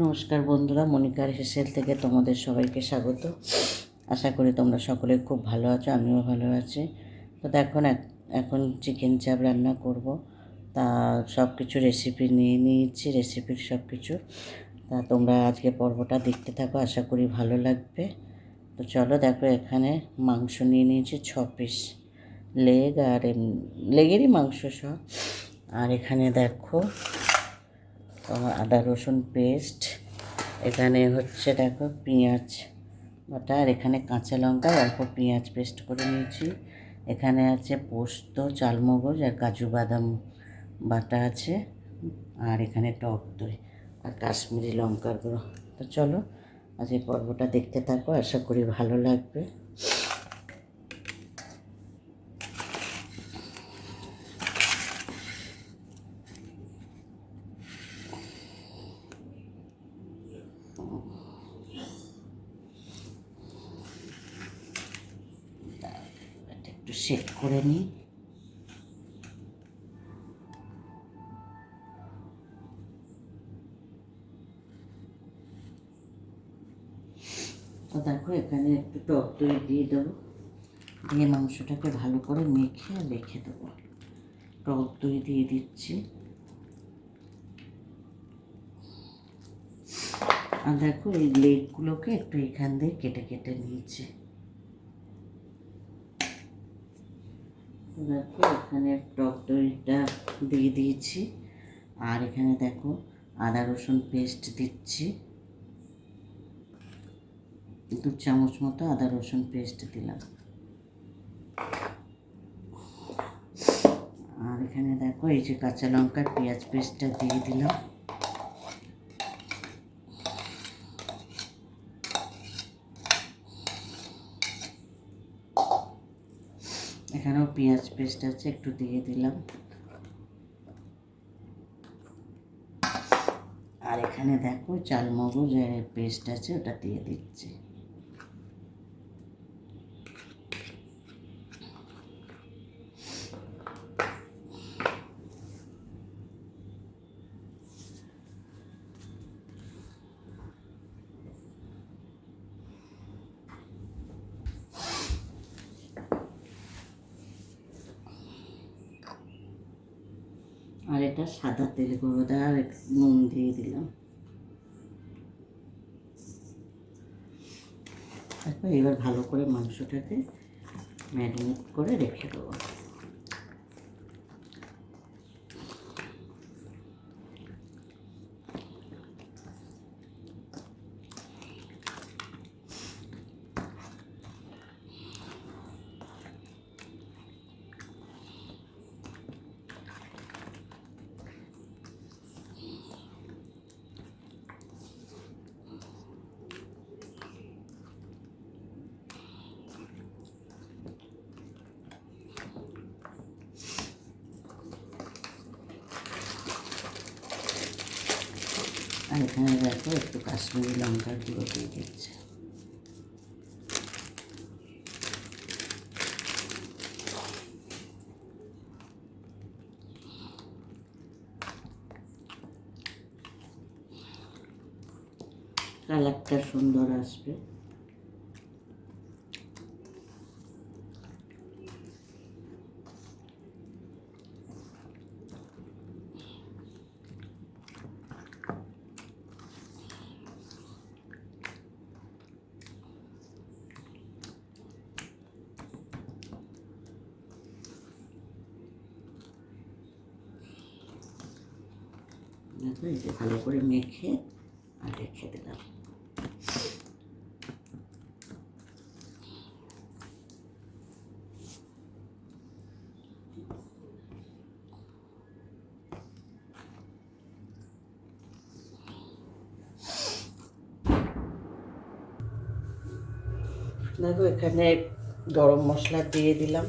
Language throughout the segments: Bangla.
নমস্কার বন্ধুরা, মনিকার হেসেল থেকে তোমাদের সবাইকে স্বাগত। আশা করি তোমরা সকলে খুব ভালো আছো, আমিও ভালো আছি। তো দেখো এখন চিকেন চাপ রান্না করব। তা সব কিছু রেসিপি নিয়ে নিয়েছি, রেসিপির সব কিছু। তা তোমরা আজকে পর্বটা দেখতে থাকো, আশা করি ভালো লাগবে। তো চলো, দেখো এখানে মাংস নিয়ে নিয়েছি 6 পিস, লেগ আর লেগেরই মাংস সব। আর এখানে দেখো আদা রসুন পেস্ট, এখানে হচ্ছে দেখো পেঁয়াজ বাটা, আর এখানে কাঁচা লঙ্কা অল্প পেঁয়াজ পেস্ট করে নিয়েছি। এখানে আছে পোস্ত, চালমগজ আর কাজু বাদাম বাটা আছে। আর এখানে টক দই আর কাশ্মীরি লঙ্কার গুঁড়ো। তো চলো আজ এই পর্বটা দেখতে থাকো, আশা করি ভালো লাগবে। একটু সেট করে নিই। তো দেখো এখানে একটু টক দই দিয়ে দেবো, দিয়ে মাংসটাকে ভালো করে মেখে রেখে দেবো। টক দই দিয়ে দিচ্ছি। আর দেখো এই লেগগুলোকে একটু এখান দিয়ে কেটে কেটে নিয়েছি। দেখো এখানে টক দইটা দিয়ে দিয়েছি। আর এখানে দেখো আদা রসুন পেস্ট দিচ্ছি, 2 চামচ মতো আদা রসুন পেস্ট দিলাম। আর এখানে দেখো এই যে কাঁচা লঙ্কার পেঁয়াজ পেস্টটা দিয়ে দিলাম। এখানেও পেঁয়াজ পেস্ট আছে, একটু দিয়ে দিলাম। আর এখানে দেখো চালমগজ পেস্ট আছে, ওটা দিয়ে দিচ্ছি। আর এটা সাদা তেল করবো, আর নুন দিয়ে দিলাম। তারপর এবার ভালো করে মাংসটাকে ম্যারিনেট করে রেখে দেবো। আর এখানে দেখো একটু কাশ্মীরি লঙ্কার গুঁড়ো দিয়ে দিচ্ছে। কালারটা সুন্দর আসবে। দেখো এই যে ভালো করে মেখে আর রেখে দিলাম। দেখো এখানে গরম মশলা দিয়ে দিলাম।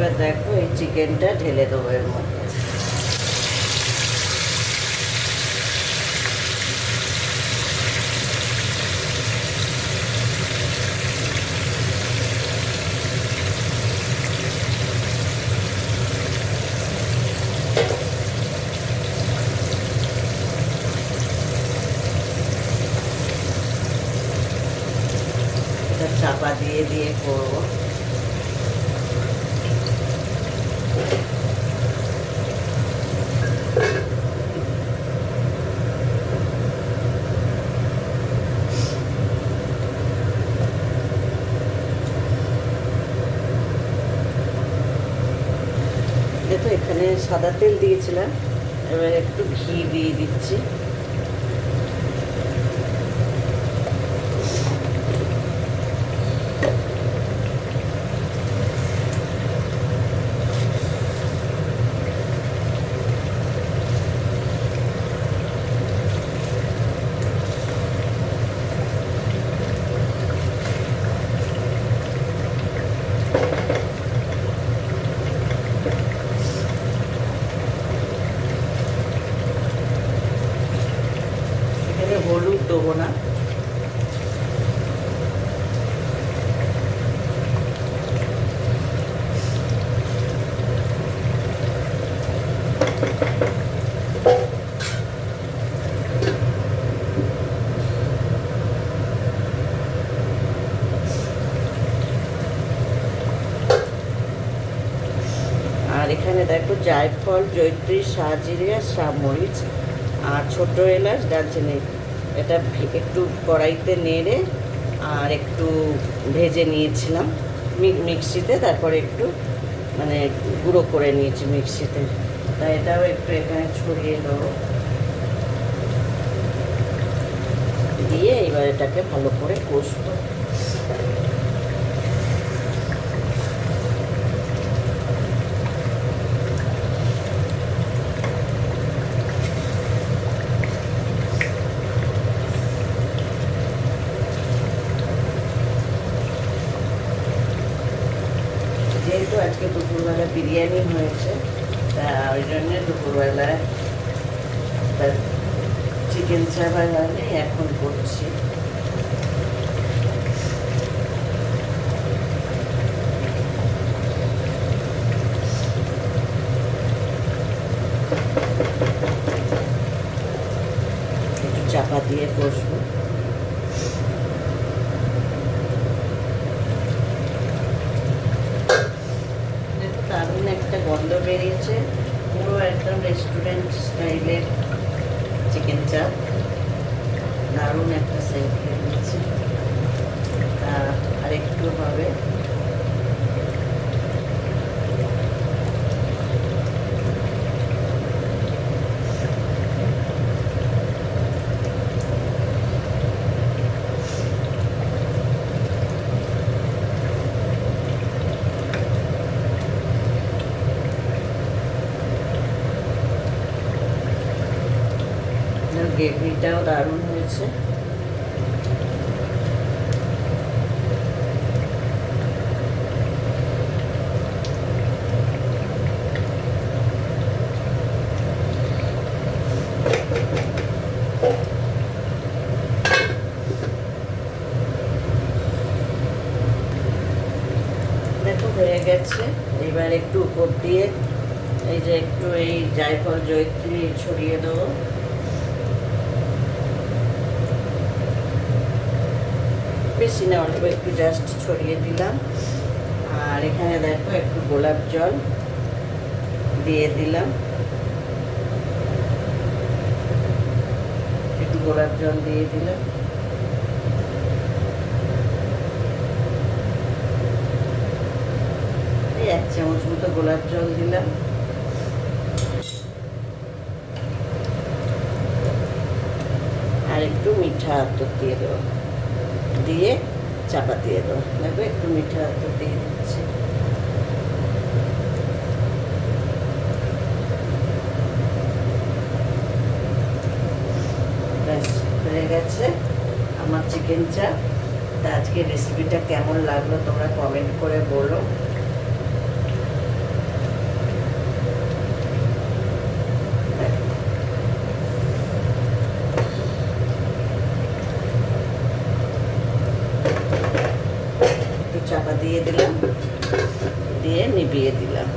এবার দেখো এই চিকেনটা ঢেলে দেবো এর মধ্যে। এটা চাপা দিয়ে দিয়ে করবো। দেখো এখানে সাদা তেল দিয়েছিলাম, এবার একটু ঘি দিয়ে দিচ্ছি। হলুদ দেবো না, আর এখানে দেখো জায়ফল, জয়ত্রী, শাহজিরা, শামরিচ আর ছোটো এলাচ, দারচিনি, এটা একটু কড়াইতে নেড়ে আর একটু ভেজে নিয়েছিলাম মিক্সিতে, তারপরে একটু মানে গুঁড়ো করে নিয়েছি মিক্সিতে। তাই এটাও একটু এখানে ছড়িয়ে দেবো, দিয়ে এবার এটাকে ভালো করে কষবো। যেহেতু আজকে দুপুরবেলা বিরিয়ানি হয়েছে, তা ওই জন্যে দুপুরবেলায় চিকেন চাপ এখন করছি। একটু চাপা দিয়ে কষবো। দারুণ একটা গন্ধ বেরিয়েছে, পুরো একদম রেস্টুরেন্ট স্টাইলের চিকেন চাপ, দারুণ একটা সেন্ট বেরিয়েছে। আর একটু হবে, গ্রেভিটাও দারুণ হয়েছে। দেখো হয়ে গেছে, এবার একটু উপর দিয়ে এই যে একটু এই জায়ফল, জয়ত্রী ছড়িয়ে দেবো। বেশি না, অল্প একটু জাস্ট ছড়িয়ে দিলাম। আর এখানে দেখো একটু গোলাপ জল দিয়ে দিলাম, একটু গোলাপ জল দিয়ে দিলাম। এই 1 চামচ মতো গোলাপ জল দিলাম। আর একটু মিঠা আতর দিয়ে দেবো, দিয়ে চাপা দিয়ে দেবো। দেখো একটু মিঠা আতর দিয়ে দিচ্ছি। ব্যাস হয়ে গেছে আমার চিকেন চাপ। তা আজকে রেসিপিটা কেমন লাগলো তোমরা কমেন্ট করে বলো। দিয়ে দিলাম, দিয়ে নিভিয়ে দিলাম।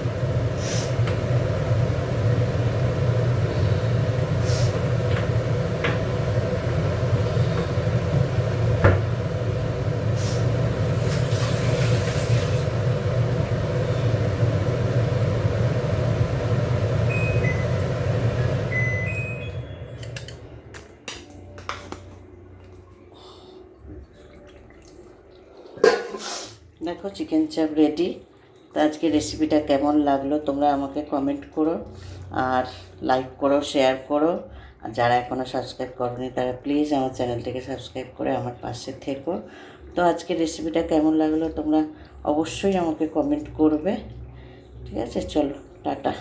দেখো চিকেন চাপ রেডি। তো আজকে রেসিপিটা কেমন লাগলো তোমরা আমাকে কমেন্ট করো, আর লাইক করো, শেয়ার করো। আর যারা এখনও সাবস্ক্রাইব করোনি তারা প্লিজ আমার চ্যানেলটিকে সাবস্ক্রাইব করে আমার পাশে থেকো। তো আজকে রেসিপিটা কেমন লাগলো তোমরা অবশ্যই আমাকে কমেন্ট করবে। ঠিক আছে, চলো টাটা।